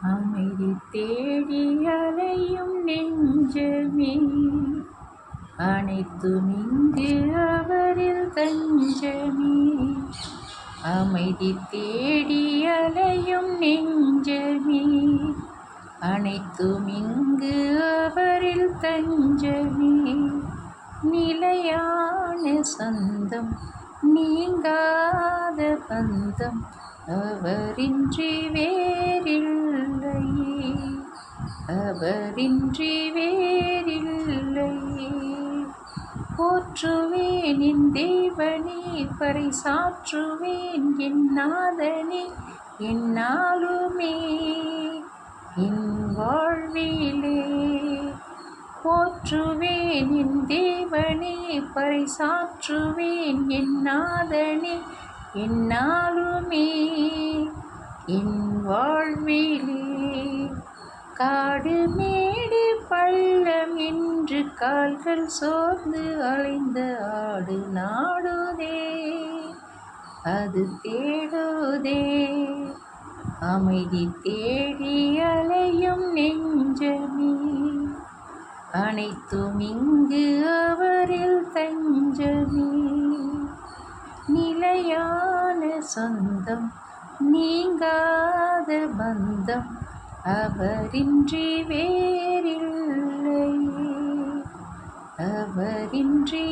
அமைதி தேடி அலையும் நெஞ்சமே, அனைத்தும் இங்கு அவரில் தஞ்சமே. அமைதி தேடி அலையும் நெஞ்சமே, அனைத்தும் இங்கு அவரில் தஞ்சமே. நிலையான சொந்தம், நீங்காத பந்தம், அவரின்றி வேறில்லையே, அவரின்றி வேறில்லையே. போற்றுவேன் என் தேவனே, பறைசாற்றுவேன் என் நாதனே, எந்நாளுமே என் வாழ்விலே. போற்றுவேன் என் தேவனே, பறைசாற்றுவேன் என் நாதனே, எந்நாளுமே என் வாழ்விலே. காடு மேடு பள்ளம் என்று கால்கள் சோர்ந்து அலைந்த ஆடு நாடுதே, அது தேடுதே. அமைதி தேடி அலையும் நெஞ்சமே, அனைத்தும் இங்கு அவரில் தஞ்சமே. நிலையான சொந்தம், நீங்காத பந்தம், அவரின்றி வேறில்லையே, அவரின்றி